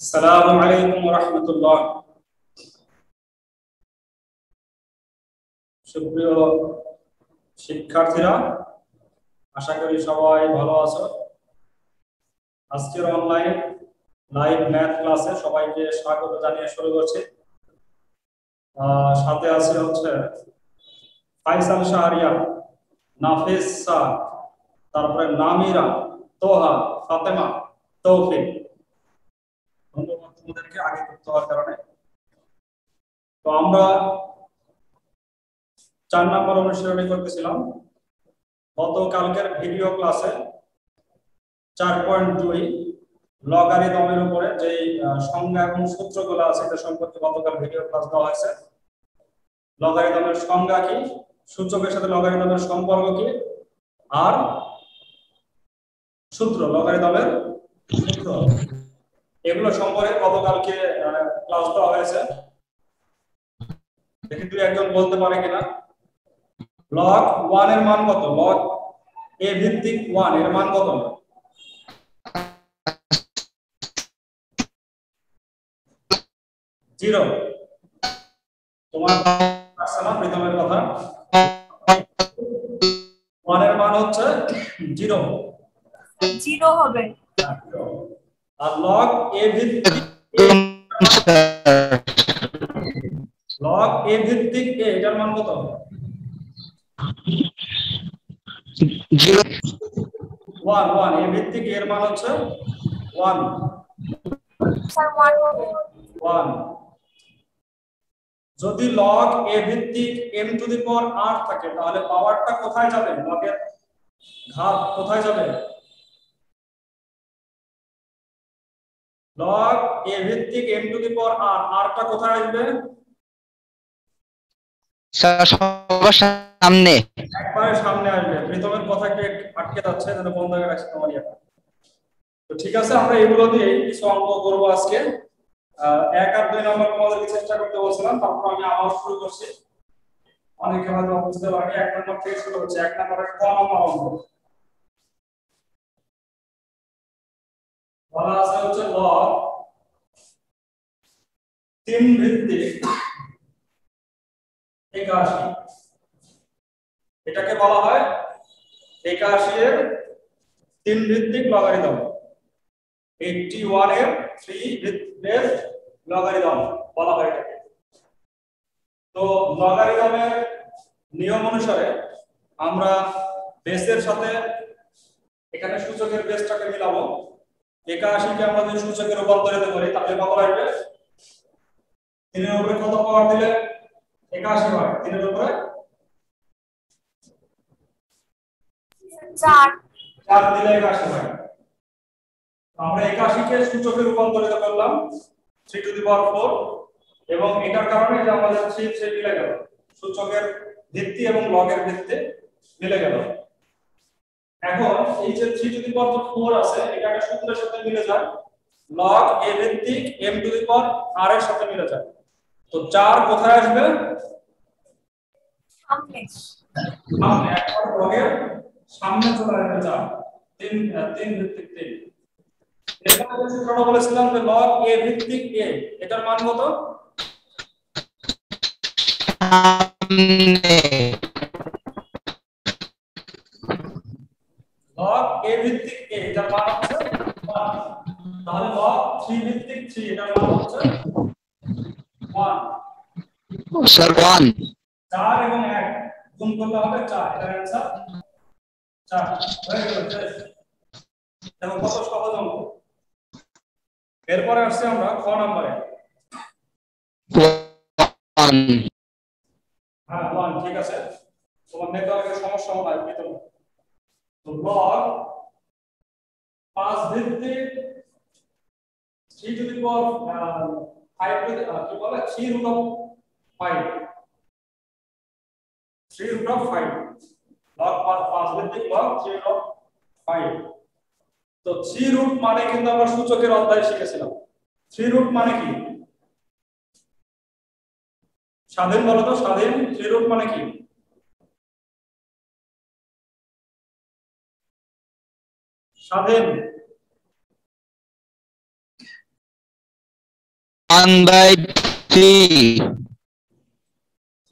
আসসালামু আলাইকুম ওয়া রাহমাতুল্লাহ। সুপ্রিয় শিক্ষার্থীরা, আশা করি সবাই ভালো আছো। আজকের অনলাইন লাইভ ম্যাথ ক্লাসে সবাইকে স্বাগত জানিয়ে শুরু করছি। সাথে আছে হচ্ছে ফাইসাল শাহরিয়া, নাফিসা, তারপরে নামিরা, তোহা, ফাতেমা, তৌফিক। ধন্যবাদ তোমাদেরকে আগে যুক্ত হওয়ার কারণে। তো আমরা 4 নম্বর অনুশীলনী করতেছিলাম গতকালকের ভিডিও ক্লাসে 4.2 লগারিদমের উপরে যে সংজ্ঞা এবং সূত্রগুলো আছে এটা সম্পর্কে গতকাল ভিডিও ক্লাস দেওয়া হয়েছে। লগারিদমের সংজ্ঞা কি, সূচকের সাথে লগারিদমের সম্পর্ক কি, আর সূত্র লগারিদমের সূত্র, এগুলো সম্পর্কে গতকালকে ক্লাস দেওয়া হয়েছে। দেখি তুই একজন বলতে পারে কিনা। লগ 1 এর মান কত? লগ a ভিত্তিক 1 এর মান কত? 0। তোমার আসছে না প্রথমের কথা? 1 এর মান হচ্ছে 0 হবে। আর লগ a ভিত্তিক লগ a ভিত্তিক a এটার মান কত? 1 1 a ভিত্তিক এর মান হচ্ছে 1 স্যার 1 হবে। 1। যদি লগ a ভিত্তিক m টু দি পাওয়ার 8 থাকে তাহলে পাওয়ারটা কোথায় যাবে? লগের ঘাত কোথায় যাবে? লগ a ভিত্তিক m টু দি পাওয়ার 8 আরটা কোথায় আসবে? সবার সামনে। একবারে সামনে আসবে। প্রথমের কথা কি আটকে যাচ্ছে, যেন বন্ধ হয়ে রাখছি তোমার ইয়া। তো ঠিক আছে, আমরা এগুলো দিয়ে কিছু অঙ্ক করব আজকে। 1 আর 2 নম্বর তোমাদেরকে চেষ্টা করতে বলছিলাম, তারপর আমি আবার শুরু করছি। অনেকে হয়তো বুঝতে পারেনি, 1 নম্বর থেকে শুরু হচ্ছে। 1 নম্বরের ক নম্বর অঙ্ক বলা আছে হচ্ছে লগ 3 ভিত্তিক 81। এটাকে বলা হয় 81 এর 3 ভিত্তিক লগারিদম। 81 এর 3 বেস লগারিদম বলা হয় এটাকে। তো লগারিদমের নিয়ম অনুসারে আমরা বেসের সাথে এখানে সূচকের বেসটাকে মিলাবো। 81 কে আমরা যদি সূচকে রূপান্তরিত করি তাহলে কত আসবে? 3 এর উপরে কত পাওয়ার দিলে 81 হয়? 3 এর উপরে 4 4 দিলে 81 হয়। আমরা 81 কে সূচকে রূপান্তরিত করলাম 3 টু দি পাওয়ার 4, এবং এটার কারণে যে আমাদের 3 3 মিলে গেল, সূচকের ভিত্তি এবং লগের ভিত্তি মিলে গেল। এখন এই যে 3 টু দি পাওয়ার 4 আছে, এটা একটা সূত্রের সাথে মিলে যায়, লগ a ভিত্তিক m two the power r এর সাথে মিলে যায়। তো 4 কোথায় আসবে? সামনে। সামনে, একবার লগের সামনে চলে আসবে 4। 3 ভিত্তিক 3। এরপর যে সূত্রটা বলেছিলাম যে লগ a ভিত্তিক a, এটার মান কত? লগ a ভিত্তিক a এটার মান হচ্ছে 1। তাহলে লগ 3 ভিত্তিক 3 এটার মান হচ্ছে 1। স্যার 1। 4 এবং 1 গুণ করলে হবে 4। এটার অ্যানসার 4 হয়ে গেল। দেখো কত সহজ অঙ্ক। এরপরে আসছে আমরা খ নম্বরে। 1। হ্যাঁ 1 ঠিক আছে, তোমার নেটওয়ার্কের সমস্যা হবে ভিতরে। তো লগ 5 ভিত্তিক 3 টু দি পাওয়ার 5 টু কি বলে 3 root of 5, 3 root of 5, log 5 ভিত্তিক লগ 3 রুট অফ 5। তো 3 রুট মানে কিন্তু আমরা সূচকের অধ্যায়ে শিখেছিলাম। 3 রুট মানে কি? স্বাধীন বলো তো, স্বাধীন 3 রুট মানে কি? স্বাধীন 1/3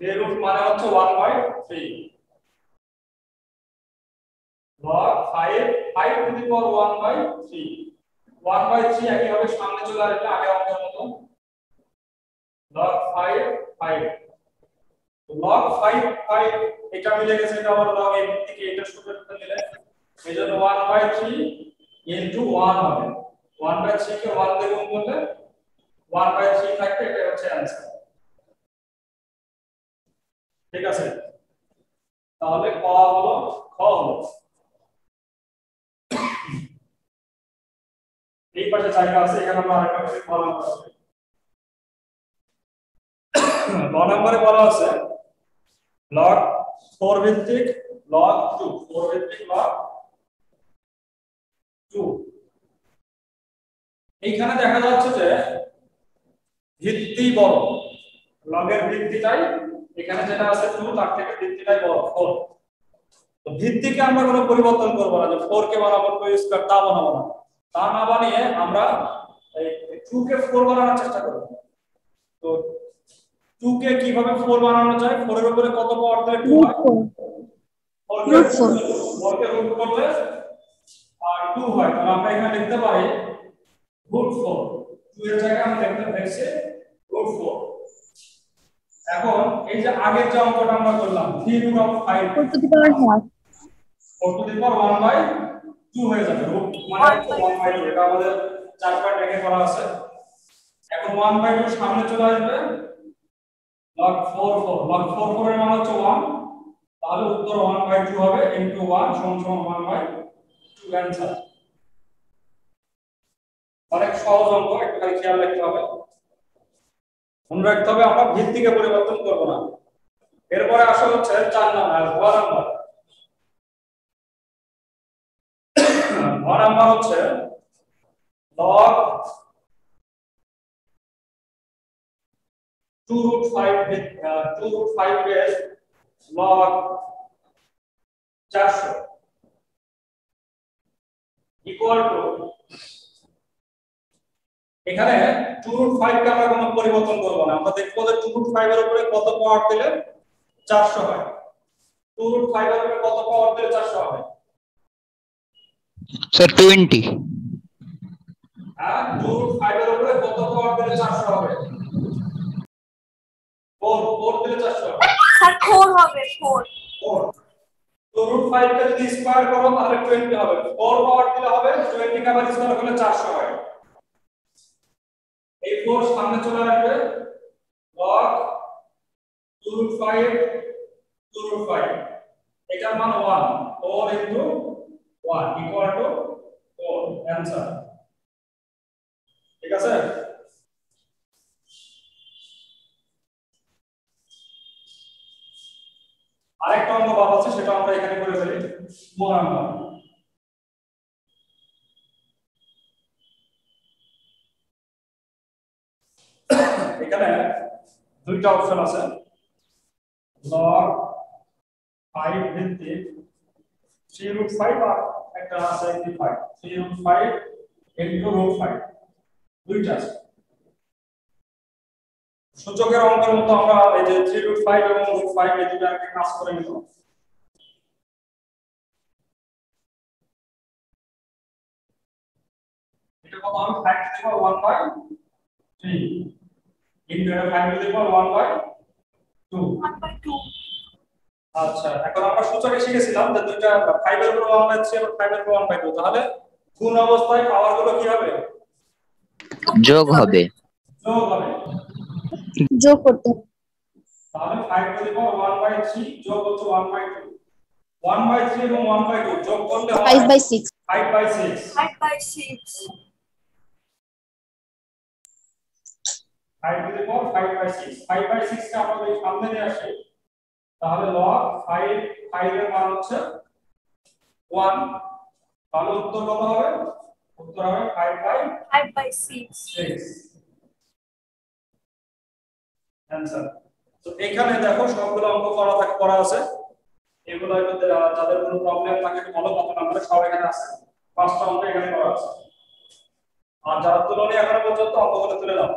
3 রুট মানে হচ্ছে 1/3 log 5 টু দি পাওয়ার 1/3 1/3 একই হবে সামনে চলে আসবে আগে অঙ্কের মতো log 5 log 5 এটা মিলে গেছে এটা আবার log এর থেকে এটা সূত্রটা মিলে এজন্য 1/3 ইনটু 1 হবে 1/3 কে 1 দিয়ে গুণ করলে 1/3 থাকবে এটা হচ্ছে आंसर ঠিক আছে তাহলে ক হলো খ হলো এই পাশে জায়গা আছে এখানে আমরা আরেকটা করে কলম করব 9 নম্বরে বলা আছে log 4 ভিত্তিক log 2 4 ভিত্তিক log 2 এইখানে দেখা যাচ্ছে যে ভিত্তি বড় log এর ভিত্তিটাই এখানে যেটা আছে 2 তার থেকে ভিত্তিটাই বড় 4 তো ভিত্তিকে আমরা কোনো পরিবর্তন করব না যে 4 কে বানাবো 2 স্কয়ার তা বানাবো না তা না বানিয়ে আমরা এই 2 কে 4 বানানোর চেষ্টা করব তো 2 কে কিভাবে 4 বানানো যায় 4 এর উপরে কত পাওয়ার দিলে 2 হয় 4 কে রুট করলে আর 2 হয় তাহলে আমরা এখানে লিখতে পারি √4 2 এর জায়গায় আমরা লিখছি √4 এখন এই যে আগের যে অঙ্কটা আমরা করলাম 3√5 4 টু দি পাওয়ার 1/2 হয়ে যাবে রুট মানে 1/2 এটা আমাদের 4.1 এ করা আছে এখন 1/2 সামনে চলে আসবে log 4 এর মান হচ্ছে 1 তাহলে উত্তর 1/2 হবে ইনটু 1 সমান 1/2 आंसर অনেক সহজ অঙ্ক একটু খালি খেয়াল রাখতে হবে মনে রাখতে হবে আমরা ভিত্তিকে পরিবর্তন করব না এরপরে আসা হচ্ছে 4 নাম্বার হচ্ছে log 2√5 base log 400 equal to এখানে 2√5 কে আমরা কোনো পরিবর্তন করব না আমরা দেখব যে 2√5 এর উপরে কত পাওয়ার দিলে 400 হয় 2√5 এর উপরে কত পাওয়ার দিলে 400 হবে স্যার 20 হ্যাঁ 2√5 এর উপরে কত পাওয়ার দিলে 400 হবে 4 দিলে 400 হবে স্যার 4 হবে 4 2√5 কে যদি স্কয়ার করো তাহলে 20 হবে 4 পাওয়ার দিলে হবে 20 কে আবার স্কয়ার করলে 400 হয় এই 4 সামনে চলে আসবে log 2√5 এটার মান 1 4 into 1 equal to 4 आंसर ঠিক আছে আরেকটা অঙ্ক বাদ আছে সেটা আমরা এখানে করে ফেলি 9 নাম্বার এখানে দুইটা অপশন আছে log 5 ভিত্তিক 3√5 আর একটা আছে 5 3√5 into √5 দুইটা আছে সূচকের অঙ্কের মতো আমরা এই যে 3√5 এবং √5 এই দুটোকে কাজ করে নিব এটা কত হবে 5 to the power 1/3 into 5 to the power 1/2 আচ্ছা এখন আমরা সূচকে শিখেছিলাম যে দুইটা 5 এর উপর 1/3 এবং 5 এর উপর 1/2 তাহলে গুণ অবস্থায় পাওয়ার গুলো কি হবে যোগ হবে যোগ করতে তাহলে 5 টু দি পাওয়ার 1/3 যোগ হচ্ছে 1/2 1/3 এবং 1/2 যোগ করলে হয় 5/6 5/6 5 টু দি পাওয়ার 5/6 5/6 কে আমরা যদি সামনে নিয়ে আসি তাহলে log 5 এর মান হচ্ছে 1 তাহলে উত্তর কত হবে উত্তর হবে 5/6 आंसर তো এখানে দেখো সবগুলো অঙ্ক করা আছে এগুলো মধ্যে যাদের কোনো প্রবলেম থাকে ভালো কত নম্বরে সব এখানে আছে পাঁচটা অঙ্ক এখানে করা আছে আর যারা তুলনি এখনো পর্যন্ত অঙ্কগুলো তুলে দাও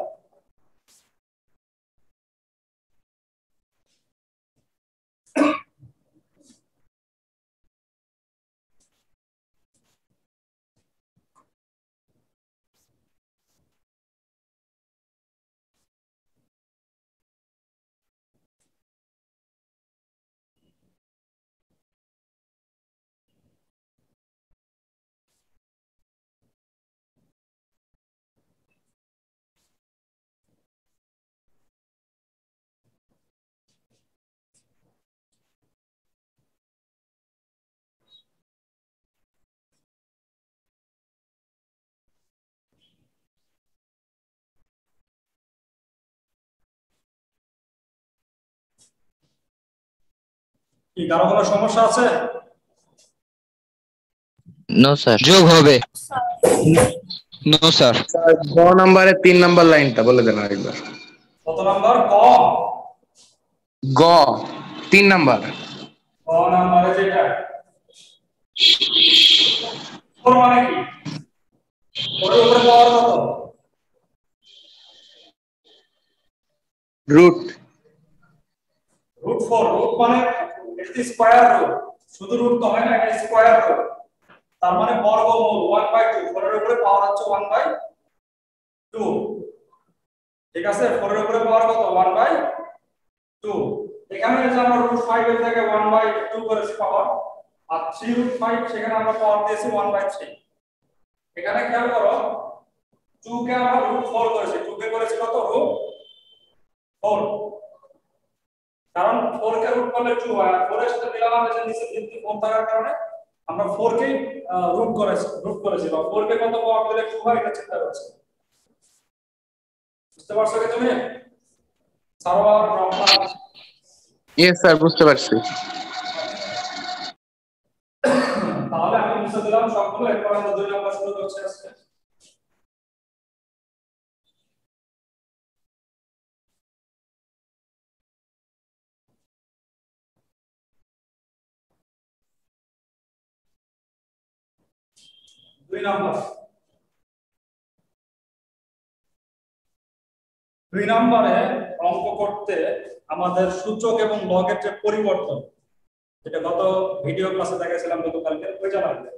কি কারো কোনো সমস্যা আছে? No sir. যোগ হবে। No sir. স্যার গ নাম্বারে 3 নাম্বার লাইনটা বলে দেন আরেকবার। কত নাম্বার? গ 3 নাম্বার। ক নাম্বারে যেটা ফোর মানে কি? ফোরের উপরে পাওয়ার কত? Root root 4। রুট মানে এটা স্কয়ার রুট, শুধু রুট তো হয় না, এটা স্কয়ার রুট, তার মানে বর্গমূল 1/2। 4 এর উপরে পাওয়ার হচ্ছে 1/2। ঠিক আছে, 4 এর উপরে পাওয়ার কত? 1/2। এখানে যে আমরা রুট 5 এর থেকে 1/2 করেছি পাওয়ার, আর 3 রুট 5 সেখানে আমরা পাওয়ার দিয়েছি 1/3। এখানে খেয়াল করো 2 কে আমরা রুট 4 করেছি, 2 কে করেছি কত? রুট 4। কারণ 4 কে রুট করলে 2 হয়, আর 4 এর সাথে মিলালাম যে নিচে ভিত্তি 4 থাকার কারণে আমরা 4 কে রুট করেছি। বা 4 কে কত পাওয়ার দিলে 2 হয় এটা চিন্তা করছি। বুঝতে পারছো কি তুমি? সারোয়ার রহমান? ইয়েস স্যার, বুঝতে পারছি। তাহলে আমি মুছে দিলাম সবগুলো, এরপর আমরা 2 নাম্বার শুরু করছি আজকে। দুই নম্বরে অঙ্ক করতে আমাদের সূচক এবং লগের যে পরিবর্তন, যেটা গত ভিডিও ক্লাসে দেখাইছিলাম গতকালকে, ওই জানাতে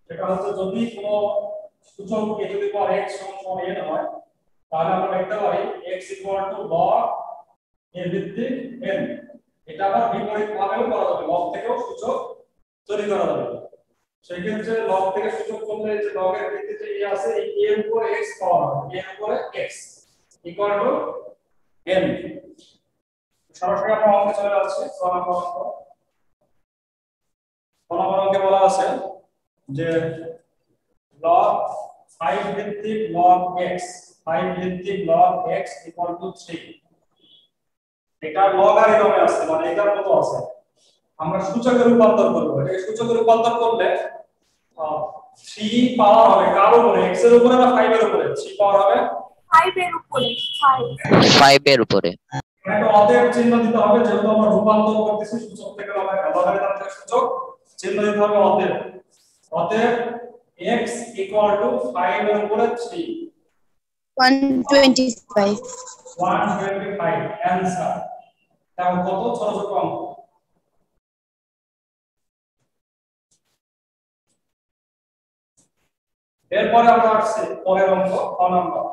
সেটা হচ্ছে যদি কোনো সূচক a two the power x সমান n হয়, তাহলে আমরা লিখতে পারি x log a ভিত্তিক n। এটা আবার বিপরীত ভাবেও করা যাবে, লগ থেকেও সূচক তৈরি করা যাবে। সেই ক্ষেত্রে লগ থেকে সূচক করলে যে লগের ভিত্তিতে a আছে, এই a এর উপরে x পাওয়া হবে, a এর উপরে x ইকুয়াল টু n। সরাসরি আমরা অঙ্কে চলে যাচ্ছি। অঙ্কে বলা আছে যে log 5 ভিত্তিক log x, 5 ভিত্তিক log x ইকুয়াল টু 3। এটা লগারিদমে আছে, মানে এটার মতো আছে। আমরা সূচকে রূপান্তর করব। এটাকে সূচকে রূপান্তর করলে 3 পাওয়ার হবে কার উপরে? x এর উপরে না 5 এর উপরে? 3 পাওয়ার হবে 5 এর উপরে। 5 এর উপরে। একটা অতএব চিহ্ন দিতে হবে, যেহেতু আমরা রূপান্তর করতেছি সূচক থেকে লগারিদম থেকে সূচক, চিহ্ন দিতে হবে অতএব। অতএব x ইকুয়াল টু 5 এর উপরে 3, 125। 125 অ্যানসার। তাও কত? ছোট ছোট অঙ্ক। এরপরে আমরা আসছি পরের অঙ্ক, খ নাম্বার।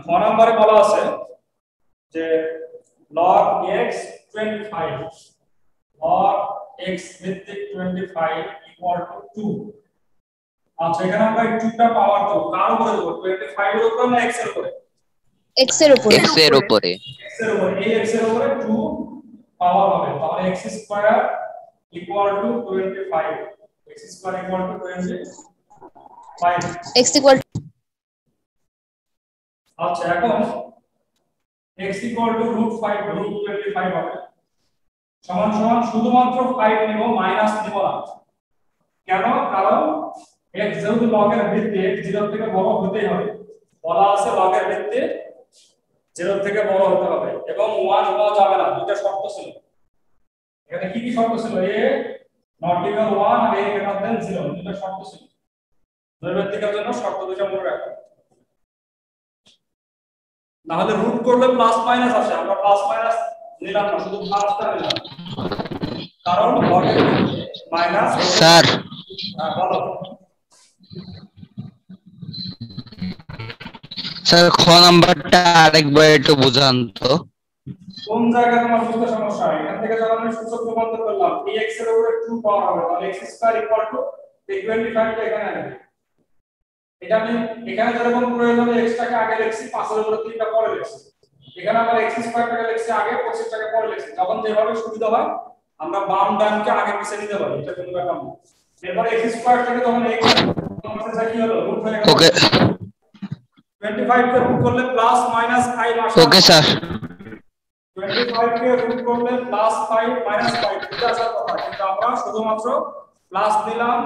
খ নাম্বারে বলা আছে যে log x 25, log x ভিত্তিক 25 ইকুয়াল টু 2। আচ্ছা, এখানে আমরা এই 2 টা পাওয়ার দেব কার উপরে দেব? 25 এর উপরে না x এর উপরে? x এর উপরে। x এর উপরে। x এর উপরে। এই x এর উপরে 2 পাওয়ার হবে, তাহলে x square equal to 25। x square equal to 25। x equal. আচ্ছা, এখন x ইকুয়াল টু √5 √25 হবে, সমান সমান শুধুমাত্র 5 নিব, মাইনাস নিব না। কেন? কারণ x যেহেতু লগের ভিত্তি, x 0 থেকে বড় হতেই হবে। বলা আছে লগের ভিত্তি 0 থেকে বড় হতে হবে এবং 1 হওয়া যাবে না। দুটো শর্ত ছিল। এখানে কি কি শর্ত ছিল? a নট ইকুয়াল 1 আর a গ্রেটার দ্যান 0, দুটো শর্ত ছিল। নৈর্ব্যক্তিকের জন্য শর্ত দুটো মনে রাখবেন। না হলে রুট করলে প্লাস মাইনাস আসে, আমরা প্লাস মাইনাস নিলাম না, শুধু প্লাসটা নিলাম, কারণ লগের মাইনাস। স্যার বলো। স্যার খ নাম্বারটা আরেকবার একটু বুঝান তো। কোন জায়গায় তোমার বুঝতে সমস্যা হয়? এখান থেকে যখন আমি সূচক রূপান্তর করলাম, x এর উপরে 2 পাওয়ার হবে, তাহলে x স্কয়ার ইকুয়াল টু 25 টা এখানে আনবে। এটা আমি এখানে যেরকম প্রয়োজনে x টাকে আগে লিখছি, 5 এর উপরে 3 টা পরে লিখছি। এখানে আমরা x স্কয়ার টাকে লিখছি আগে, 25 টাকে পরে লিখছি। যখন যেভাবে সুবিধা হয় আমরা বাম ডানকে আগে পিছে নিতে পারি, এটা কোনো ব্যাপার না। এরপর x স্কয়ার থেকে যখন x আমাদের কি হলো? রুট হয়ে গেল। ওকে 25 কে রুট করলে প্লাস মাইনাস 5 আসে। Okay sir. 25 কে রুট করলে +5 -5 এটা আসার কথা, কিন্তু আমরা শুধুমাত্র প্লাস দিলাম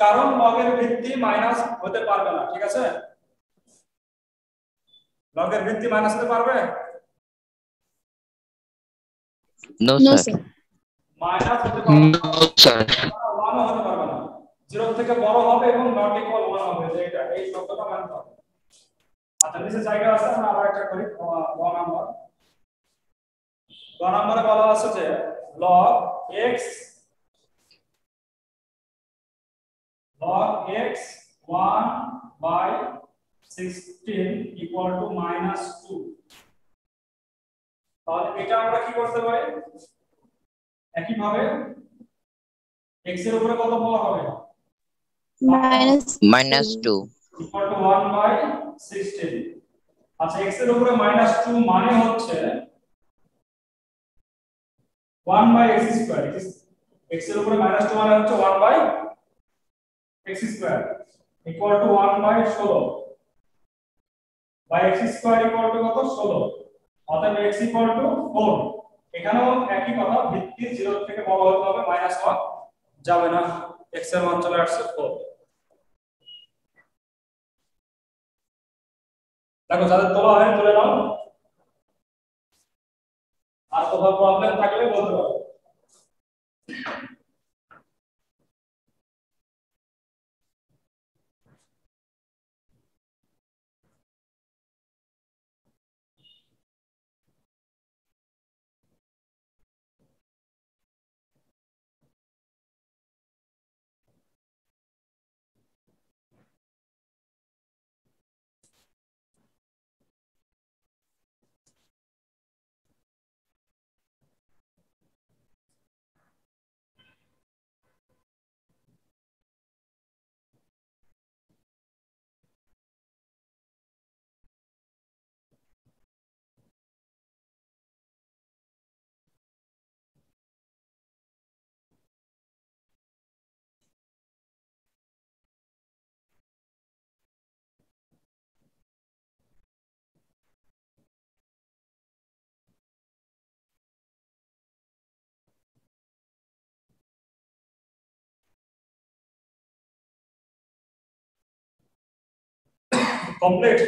কারণ লগের ভিত্তি মাইনাস হতে পারবে না, ঠিক আছে? লগের ভিত্তি মাইনাস হতে পারবে? No no sir. Sir. Minus হতে পারবে না, নো স্যার। 1 হতে পারবে না। 0 থেকে বড় হবে এবং নট ইকুয়াল 1 হবে, এটা এই শব্দটা মানতে হবে। আচ্ছা, নিচে জায়গা আছে, আমরা আবার একটা করি। 1 নাম্বার, 1 নম্বরে বলা আছে যে log x 1/16 equal to -2। তাহলে এটা আমরা কি করতে পারি? একই ভাবে x এর উপরে কত পাওয়া হবে? -2 equal to 1/16। আচ্ছা, x এর উপরে -2 মানে হচ্ছে 1/x²। x এর উপরে -2 মানে হচ্ছে 1/x² equal to 1/16 by x² equal to কত? 16। অতএব x equal to 4। এখানেও একই কথা, ভিত্তি 0 থেকে বড় হতে হবে, -1 যাবে না। x এর মান চলে আসছে 4। দেখো, যাদের তোলা হয় তুলে নাও, আর কোথাও প্রবলেম থাকলে বলতে পারো। কমপ্লিট?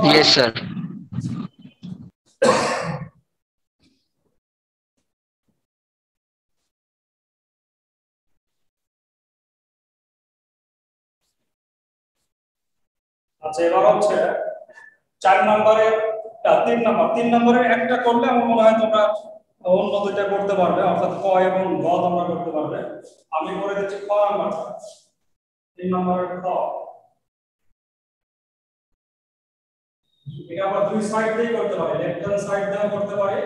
Yes sir. আচ্ছা, এবার হচ্ছে 4 নম্বরে 3 নম্বরের একটা করলে আমার মনে হয় তোমরা অন্য দুইটা করতে পারবে, অর্থাৎ ক এবং গ তোমরা করতে পারবে। আমি করে দিচ্ছি খ নাম্বারটা। 3 নম্বরের খ, এটা আমরা দুই সাইড দিয়ে করতে পারি, লেফট হ্যান্ড সাইড দিয়ে করতে পারি,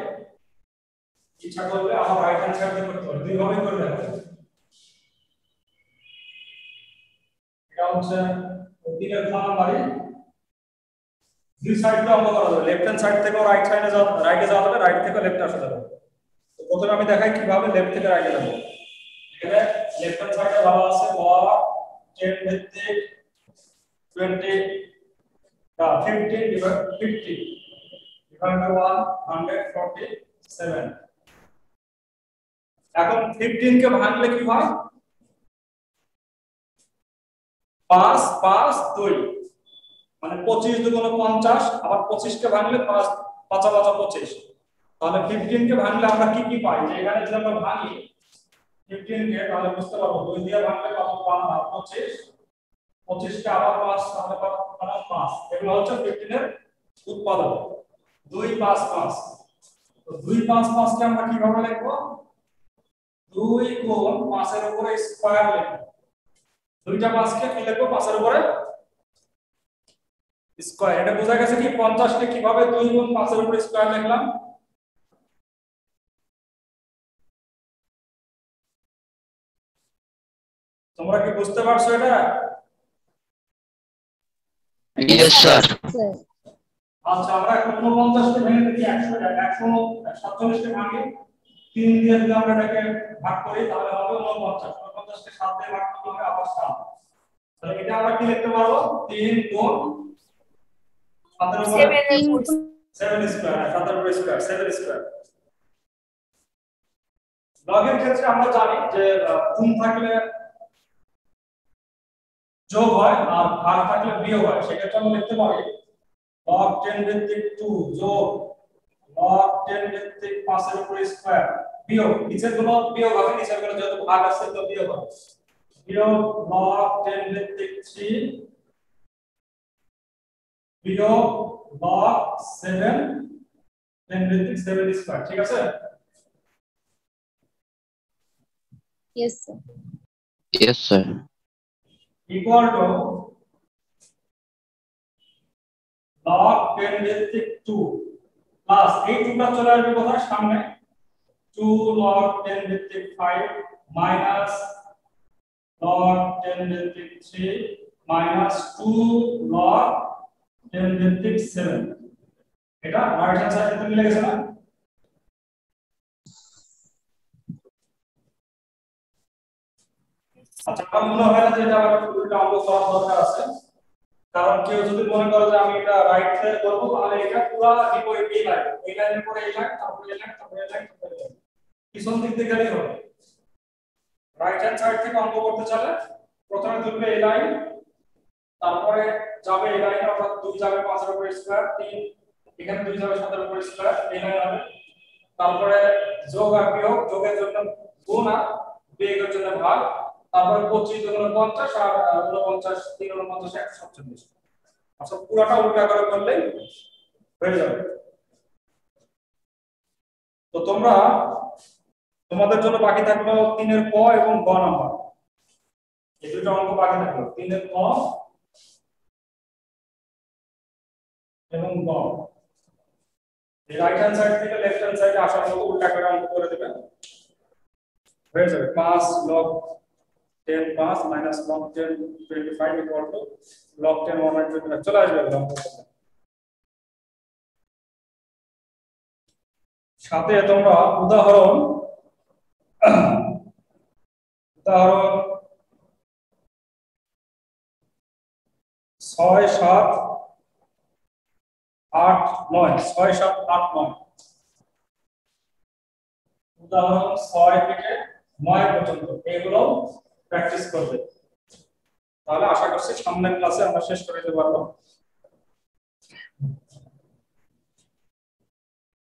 ইচ্ছা করলে আবার রাইট হ্যান্ড সাইড দিয়ে করতে পারি, দুই ভাবে করে দেখো। এটা হচ্ছে ওদিকের খ নাম্বারে দুই সাইড দিয়ে অঙ্ক করা যাবে, লেফট হ্যান্ড সাইড থেকে রাইট সাইডে যাওয়া, রাইটে যাওয়া যাবে, রাইট থেকে লেফটে আসা যাবে। তো প্রথমে আমি দেখাই কিভাবে লেফট থেকে রাইটে যাব। এখানে লেফট হ্যান্ড সাইডে দেওয়া আছে লগ 10 ভিত্তিক 20 15 50 ডিভাইড বাই 147। এখন 15 কে ভাঙলে কি হয়? 5 5 2, মানে 25 দুগুণে 50, আবার 25 কে ভাঙলে 5 5 5 25। তাহলে 15 কে ভাঙলে আমরা কি কি পাই? যে এখানে যদি আমরা ভাঙি 15 কে, তাহলে বুঝতে পারবো 2 দিয়ে ভাঙলে কত? 25, 25 কে আবার 5, তাহলে কত? 5। এগুলো হচ্ছে 15 এর উৎপাদক। 2 5 5। তো 2 5 5 কে আমরা কিভাবে লিখবো? 2 গুণ 5 এর উপরে স্কয়ার লিখবো। দুইটা 5 কে কি লিখবো? 5 এর উপরে স্কয়ার। এটা বোঝা গেছে কি 50 কে কিভাবে 2 গুণ 5 এর উপরে স্কয়ার লিখলাম? তোমরা কি বুঝতে পারছো এটা? Yes sir. আচ্ছা, আমরা 49 কে ভেঙে দেখি 147 কে ভাঙি 3 দিয়ে যদি আমরা এটাকে ভাগ করি তাহলে হবে 49। 49 কে 7 দিয়ে ভাগ করলে হবে আবার 7। তাহলে এটা আমরা কি লিখতে পারবো? 3 গুণ 7 এর উপরে 7 স্কয়ার 7 স্কয়ার 7 স্কয়ার। লগের ক্ষেত্রে আমরা জানি যে গুণ থাকলে যোগ হয় আর ভাগ থাকলে বিয়োগ হয়। সেক্ষেত্রে আমরা লিখতে পারি log 10 ভিত্তিক 2 যোগ log 10 ভিত্তিক 5 এর উপর স্কয়ার বিয়োগ নিচের গুলো বিয়োগ হবে, নিচের গুলো যেহেতু ভাগ আছে তো বিয়োগ হবে, বিয়োগ log 10 ভিত্তিক 3 বিয়োগ log 7 10 ভিত্তিক 7 স্কয়ার। ঠিক আছে? Yes, sir. Yes, sir. equal to log 10 ভিত্তিক 2 প্লাস এই 2টা চলে আসবে কোথায় সামনে 2 log 10 ভিত্তিক 5 মাইনাস log 10 ভিত্তিক 3 মাইনাস 2 log 10 ভিত্তিক 7। এটা রাইট হ্যান্ড সাইডে মিলে গেছে না? আচ্ছা, আমার মনে হয় না যে এটা আমার পুরোটা অঙ্ক করার দরকার আছে, কারণ কেউ যদি মনে করে যে আমি এটা রাইট সাইড করব তাহলে এটা পুরো বিপরীত এই লাইন, এই লাইনের পরে এই লাইন, তারপরে এই লাইন, তারপরে এই লাইন, তারপরে এই লাইন, পিছন দিক দিয়ে গেলেই হবে। রাইট হ্যান্ড সাইড থেকে অঙ্ক করতে চাইলে প্রথমে তুলবে এই লাইন, তারপরে যাবে এই লাইন, অর্থাৎ 2 যাবে 5 এর উপর স্কয়ার, 3 এখানে 2 যাবে 7 এর উপর স্কয়ার, এই লাইন হবে, তারপরে যোগ আর বিয়োগ, যোগের জন্য গুণ আর বিয়োগের জন্য ভাগ, তারপরে 25 গুণ 50 আর 49 3 49 147। আচ্ছা, পুরোটা উল্টা করে করলে হয়ে যাবে। তো তোমরা তোমাদের জন্য বাকি থাকলো 3 এর ক এবং গ নাম্বার, এই দুটো অঙ্ক বাকি থাকলো 3 এর ক এবং গ। এই রাইট হ্যান্ড সাইড থেকে লেফট হ্যান্ড সাইডে আসার মতো উল্টা করে অঙ্ক করে দেবেন, হয়ে যাবে 5 log 10 5 minus log 10 25 equal to log 10 125 চলে আসবে অঙ্ক। সাথে তোমরা উদাহরণ 6 7 8 9 6 7 8 9 উদাহরণ 6 থেকে 9 পর্যন্ত এগুলো প্র্যাকটিস করবে, তাহলে আশা করছি সামনের ক্লাসে আমরা শেষ করে দিতে পারবো।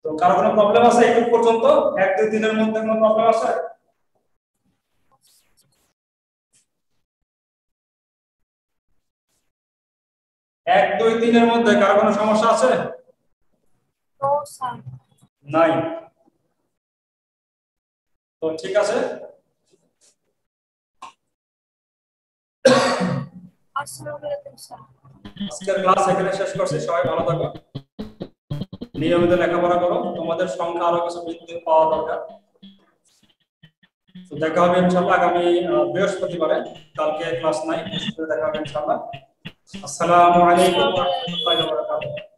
তো কারো কোনো প্রবলেম আছে এই পর্যন্ত? 1 2 3 এর মধ্যে কোনো প্রবলেম আছে? এক দুই তিনের মধ্যে কারো কোনো সমস্যা আছে? No, sir. নাই। তো ঠিক আছে, Assalamualaikum, sir. আজকের ক্লাস এখানে শেষ করছি। সবাই ভালো থাকো, নিয়মিত লেখাপড়া করো, তোমাদের সংখ্যা আরো কিছু বৃদ্ধি পাওয়া দরকার। তো দেখা হবে ইনশাআল্লাহ আগামী বৃহস্পতিবারে, কালকে ক্লাস নাই, দেখা হবে ইনশাআল্লাহ। আসসালামু আলাইকুম ওয়া রাহমাতুল্লাহি ওয়া বারাকাতুহু।